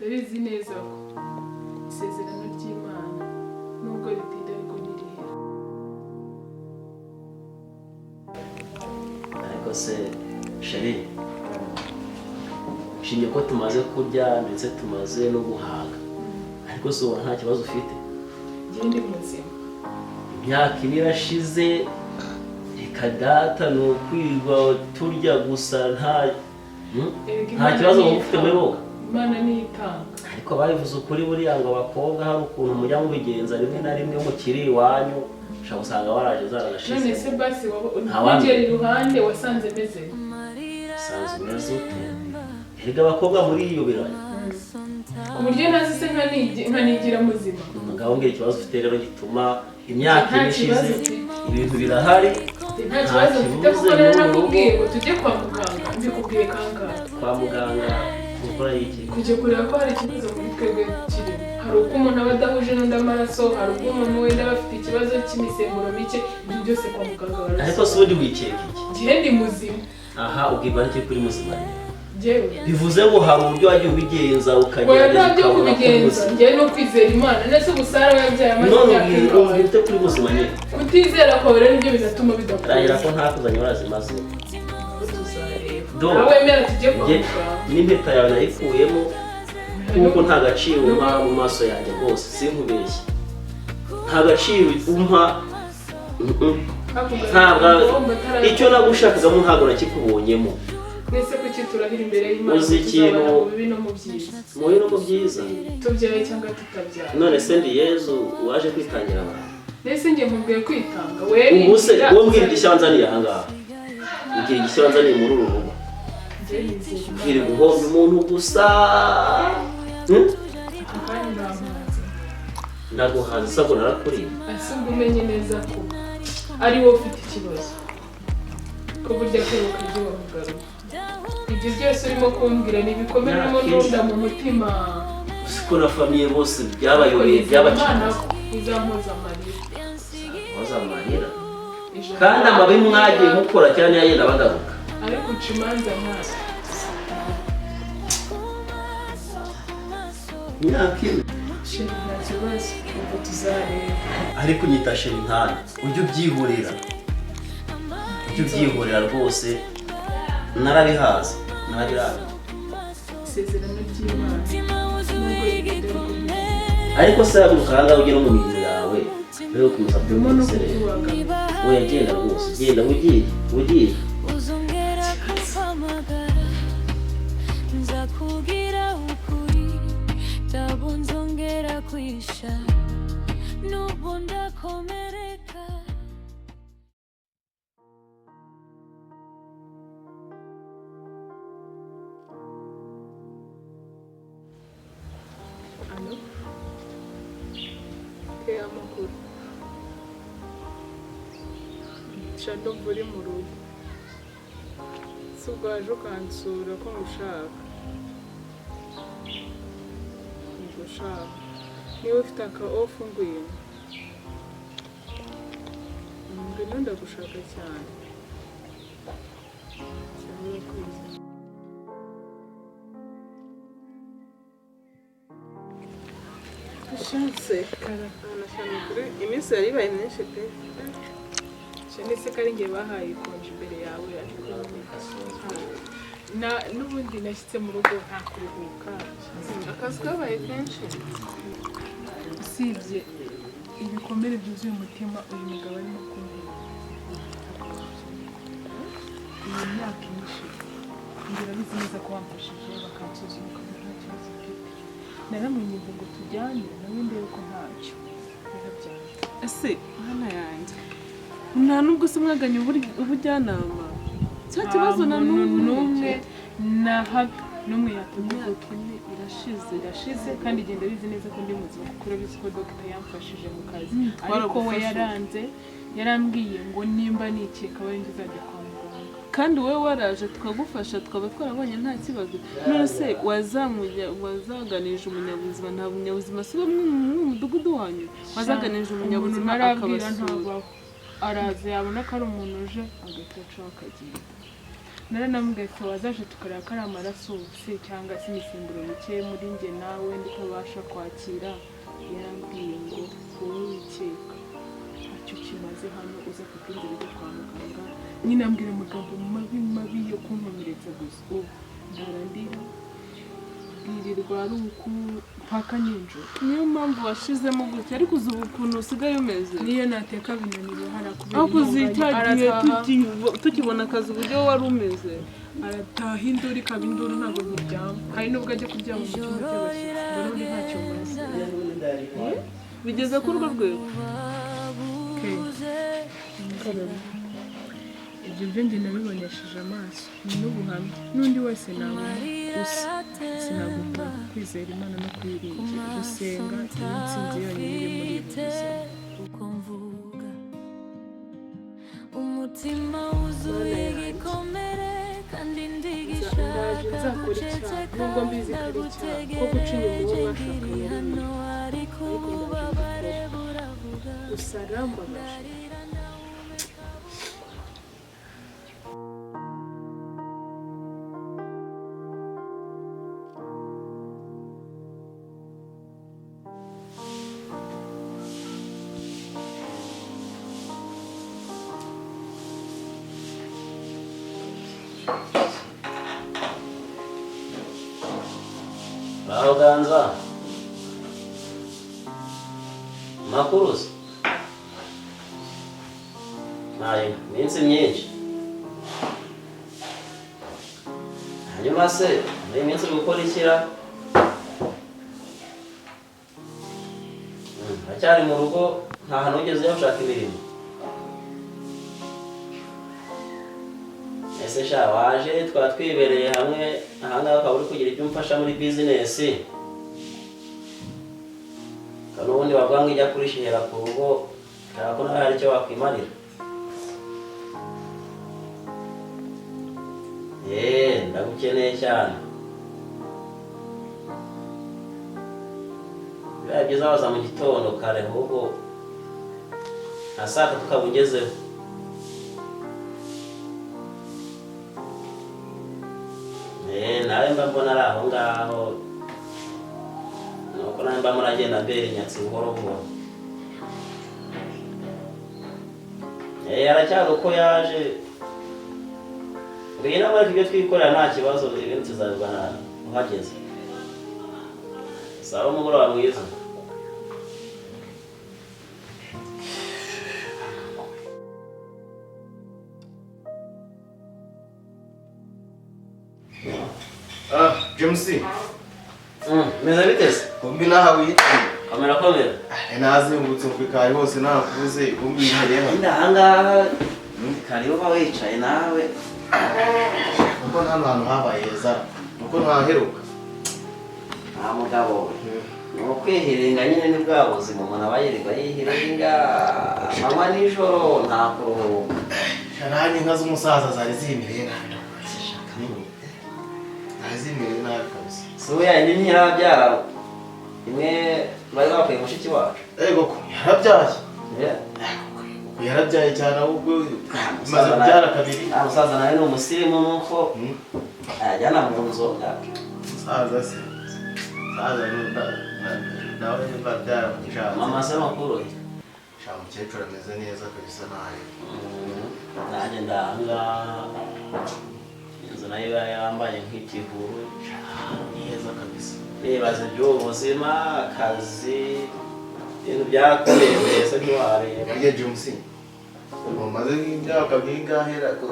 ndabizi neza ko isezerano ry'Imana nubwo ritinda ariko ntirihera. Ariko se Sheri, nshimye ko tumaze kurya ndetse tumaze no guhaga, ariko se ubona nta kibazo ufite? Njye ndi muzima. Imyaka ine irashize, reka data ni ukwirwa turya gusa nta kibazo ufite muri wowe. Imana niyitanga. Ariko babivuze ukuri buriya ngo abakobwa hari ukuntu mujya mubigenza rimwe na rimwe mukiri iwanyu, ushobora gusanga waraje zararashize. None se basi wabugera iruhande wasanze meze? Sanze meze ute? Erega abakobwa muri iyo biraya. Ku buryo ntazi se nkanigira muzima. Ngaho ngira ikibazo ufite rero gituma imyaka ishize ibintu birahari. Nta kibazo mfite kuko narakubwiye ngo tujye kwa muganga. Mbikubwiye kangahe? Kwa muganga gukora iki? Kujya kureba ko hari ikibazo muri twebwe kirimo. Hari uko umuntu aba adahuje n'undi amaraso, hari ubwo umuntu wenda aba afite ikibazo cy'imisemburo mike, ibyo byose kwa muganga barabisuzuma. Ariko se ubundi wikeka iki? Njye ndi muzima. Aha, ubwirwa n'iki kuri muzima? Bivuze ngo hari uburyo wagiye ubigenza ukagerageza ntabyo kubigenza. Njye no kwizera Imana ndetse ubusara wabyaye amazi yakwiye ute kuri muzima nyine? Kutizera kwawe rero nibyo bizatuma bidakora. Arahira ko ntakuzanye warazimaze. Nawe wemera tujye kwa muganga. N'impeta yawe nayikuyemo kuko nta gaciro umpa mu maso yanjye rwose, sinkubeshye. Nta gaciro umpa. Icyo nagushakagamo ntabwo nakikubonyemo. Nese kuki turahira imbere y'Imana uzi ikintu mubi no mu byiza? Mubi no mu byiza tubyaye cyangwa tutabyara. None se ndi Yezu waje kwitangira abantu? Nese ngiye mubwiye kwitanga we ni ubuse wo mbwira igishyanzaniye aha ngaha. Igihe igishyanzaniye muri uru rugo iri guhomba umuntu gusa. Ndaguhaza sako narakuriye. Ese umenye neza ko ari wowe ufite ikibazo ko burya kwibuka ibyo wamugaruka. Ibyo byose urimo kumbwira ni ibikomeramo n'unda mu mutima. Siko na famiye bose byabayobeye byabacana. Uzampoza amarira. Moza amarira. Kandi amabi mwagiye mukora cyane yagenda bagaruka. Ariko ucimanza ntazo. Nyakime. Sheri nta kibazo ubwo tuzareba. Ariko nyita Sheri ntana. Ujye ubyihorera. Ujye ubyihorera rwose. Narabihaza. Narabiraga. Isezerano ry'Imana. Ariko se mukanga ujye no mu mirimo yawe. Rero kumusabye umusere. Oya genda rwose. Genda ugiye. Nzakugira ukuri tabunzongera kwisha nubunda komereka. Ano? Amakuru. Shando mvuri mu rugo. Si ubwaje ukansura ko ngushaka. Ngushaka. Niba ufite aka ofu ngwino. Ngwino ndagushaka cyane. Cyangwa kwiza. Shanse anashana kuri iminsi yari ibaye myinshi pe. Nese kari ngiye bahaye ikonje imbere yawe ariko n'ubundi nashyitse mu rugo nta kuruhuka. Akazi kabaye kenshi. Usibye ibikomere byuzuye umutima uyu mugabo arimo kumbwira. Iyi myaka myinshi ngira bizi neza ko wamfashije bakansuzuma ukabona nta kibazo mfite. Naramwinginze ngo tujyane nawe ndebe ko ntacyo. Ese hana yanjye nta nubwo se mwaganye ubujyanama? Cya kibazo na n'umwe yatubwiye ko irashize kandi igenda bizi neza ko ndi muzima kuko urabizi ko dogita yamfashije mu kazi. Ariko we yarambwiye ngo nimba nikeka aba ari nzajya kwa muganga. Kandi wowe waraje tukagufasha tukaba twarabonye nta kibazo. None se wazaganirije umunyabuzima? Nta bunyabuzima si bamwe mu mudugudu wanyu wazaganirije umunyabuzima akabasura? Araza yabona ko ari umuntu uje agahita acaho akagenda. naranambwiye ati wazaje tukareba ko ari amaraso se cyangwa se imisemburo mike muri njye nawe nditabasha kwakira. Yarambwiye ngo wowe wikeka ntacyo kimaze hano uza kutwinjira ujya kwa muganga. Nyine ambwira amagambo mabi yo kunkomeretsa gusa. Ubu ndarandira bwirirwa ari uku mpaka ninjoro. Niyo mpamvu washizemo gutya ariko uzi ukuntu usigaye umeze. Niyo nateka binanira harakubera. Aho kuzicyagiye tukibona akazi uburyo wari umeze. Arataha induru ikaba induru ntabwo nkiryama. Hari nubwo ajya kuryama mu cyumba cy'abashyitsi. Mbona undi ntacyo maze. Bigeze kuri urwo rwego. Ibyo byo njye nabibonesheje amaso n'ubuhamya n'undi wese nabona gusa sinagomba kwizera Imana no kuyiringira gusenga n'intsinzi yonyine iri muri ibi buzima. uko mvuga umutima wuzuye igikomere kandi ndigishaka guceceka ndagutege hano ariko ububabare buravuga gusa arambabaje. Aho ganza makuruzi nayo minsi myinshi hanyuma se muri minsi uri gukora ikira acyari mu rugo nta hantu ugeze ujya gushaka imirimo. Ese sha waje twaba twibereye hamwe ahangaha ukaba uri kugira icyo umfasha muri bizinesi kandi ubundi bavuga ngo ijya kurishihera ku rugo ushaka ko nawe hari icyo wakwimarira. Ndagukeneye cyane. Bibaye byiza waza mu gitondo kare ahubwo nka saa tatu ukaba ugezeho. Nawe mba mbona ari aho ngaho nuko nawe mba muragenda mbere inyatsi buhoro buhoro. Aracyari uko yaje ngwino muri ibyo twikorera nta kibazo ibintu tuzabibona uhageze. Sawa umugoroba mwiza. James. Meza bitese? Kumbi nahawe yitwa. Kamera kamera. Nazengutse mfikaye hose nakuze kumbi yihereho. Ndahangaha kariho ba wicaye nawe. Uko nta hantu habaye heza. Uko ntaheruka. Nta mugabo. Nuko kwihiringa nyine ni bwa buzima umuntu aba yirirwa yihiringa amanywa nijoro nta kuruhuka. Sharani inka z'umusaza zari zimireye nabi. Zimireye nabi kabisa. Suya indi ntirabyara. Imwe bari bakwiye mushiki wacu. Ego ko yarabyaye. Yarabyaye cyane ahubwo maze kubyara kabiri. Umusaza nawe ni umusirimu nuko ajyana mu nzoga. Saza se. Saza nawe babyara mu gishanga. Mama se makuru. Shamu cyecura ameze neza kabisa nawe. Nanjye ndanga inzu nayo yambaye nk'ikihuru neza kabisa. Nibaza iby'ubuzima akazi ibintu byarakomeye mbese ntiwareba. Burya James umaze nk'imyaka nk'ingahera ko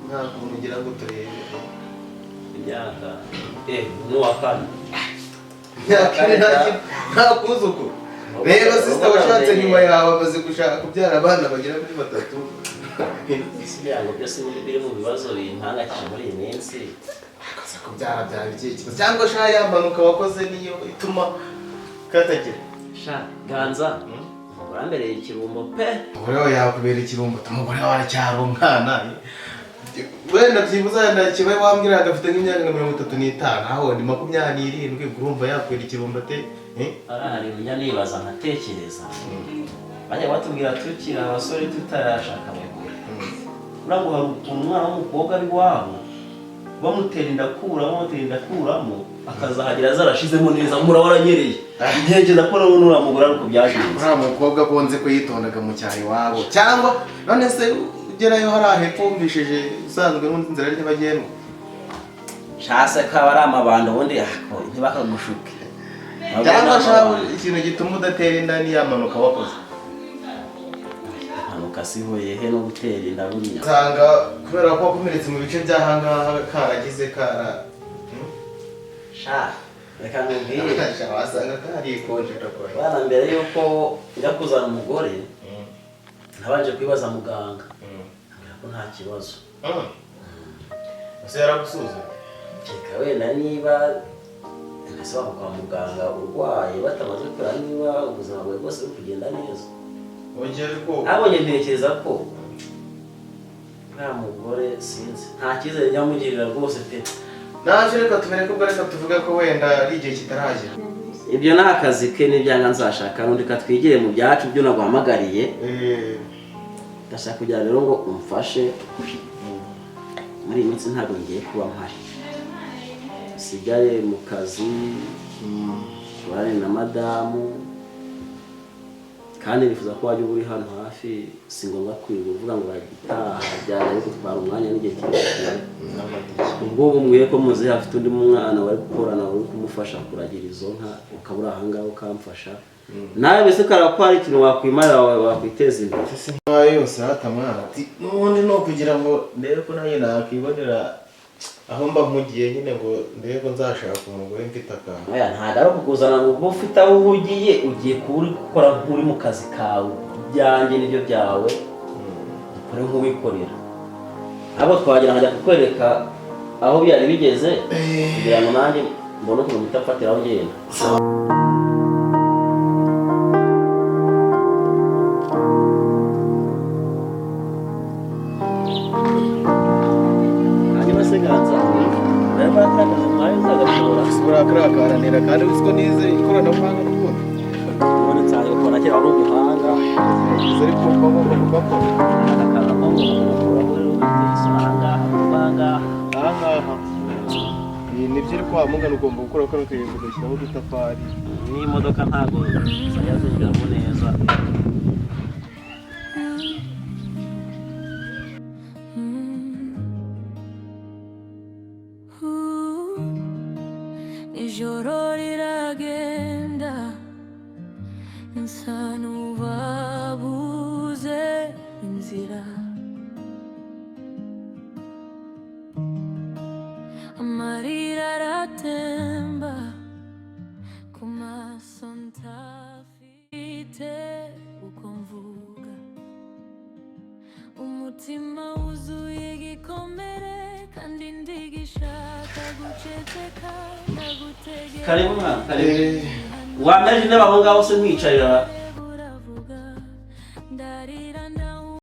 nta kuntu ugira ngo turebe imyaka n'uwa kane. Nta kuzuku rero sisita washatse nyuma yawe amaze gushaka kubyara abana bagera kuri 3. Isi yango byose biri mu bibazo bimpangakije muri iyi minsi. Akaza kubyara byaba ikibazo cyangwa sha yamanuka wakoze niyo ituma katagira. Sha ganza urambereye ikirumbo pe. Umugore wawe yakubera ikirumbo umugore wawe aracyari umwana. Wenda byibuza kibaye wambwira agafite nk'imyaka 35 aho ndi 27 urumva yakwera ikirumbo te. Arahari njya nibaza nkatekereza. Bajya batubwira tukira abasore tutarashaka abagore. Urago hari umwana w'umukobwa ari wabo bamutera indakuramo akazahagira zarashizemo neza mura waranyereye ntekereza ko rero nura mugura ariko byagenze uriya mukobwa ko nzi ko yitondaga mu cyaro iwabo cyangwa none se ugerayo hari ahepfo wumvishije usanzwe n'undi nzira nyabagendwa shase ko aba ari amabanda ubundi ntibakagushuke cyangwa shaho ikintu gituma udatera inda ni yamanuka wakoze impanuka sihoye he no gutera inda buriya usanga kubera ko wakomeretse mu bice by'ahangaha karagize reka nkubwire wasanga karikonje ndakoye bana mbere yuko njya kuzana umugore nabanje kwibaza muganga ambwira ko nta kibazo ese yaragusuzumye keka wenda niba ese waba kwa muganga urwaye batamaze kureba niba ubuzima bwawe bwose buri kugenda neza abonye ntekereza ko nta mugore sinzi nta cyizere nyamugirira rwose pe naje reka tubereke ubwo reka tuvuge ko wenda ari igihe kitaragera ibyo ni akazi ke n'ibyanga nzashaka n'undi katwigire mu byacu byo naguhamagariye ndashaka kugira rero ngo umfashe muri iyi minsi ntabwo ngiye kuba mpari usigaye mu kazi ubarane na madamu kandi nifuza ko wajya uba uri hano hafi si ngombwa kwiga uvuga ngo uragitaha byara ariko gutwara umwanya n'igihe kirekire ubwo bumwiye ko muzi hafite undi mwana wari gukorana uri kumufasha kuragira izo nka ukaba uri ahangaha ukamfasha nawe mbese ukara ko hari ikintu wakwimarira wakwiteza imbere nkayo yose hata mwana n'ubundi ni ukugira ngo ndebe ko nanjye nakwibonera aho mba mpugiye nyine ngo ndebe ko nzashaka umugore mfite akantu ntabwo ari ukukuzana ngo uba ufite aho uhugiye ugiye kuba uri gukora nk'uri mu kazi kawe ibyanjye n'ibyo byawe ukore nk'uwikorera abo twagira nkajya kukwereka aho byari bigeze kugira ngo nanjye mbone ukuntu mpita mfatiraho ngenda urakaranira kandi uziko nize ikoranabuhanga n'ubundi ubona cyane ko nakera ari umuhanga ariko bagomba kugakora akakaza ko ahangaha nibyo uri kwamugana ugomba gukora kano kayego ugashyiraho udutafari n'imodoka ntabwo zajya zinjiramo neza ijoro riragenda nsa n'ubabuze inzira amarira aratemba ku maso ntafite uko mvuga umutima wuzuye igikomere kandi ndigishaka guceceka ndagutegeka karibu mwana karibu wameje intebe aho ngaho se mwicarira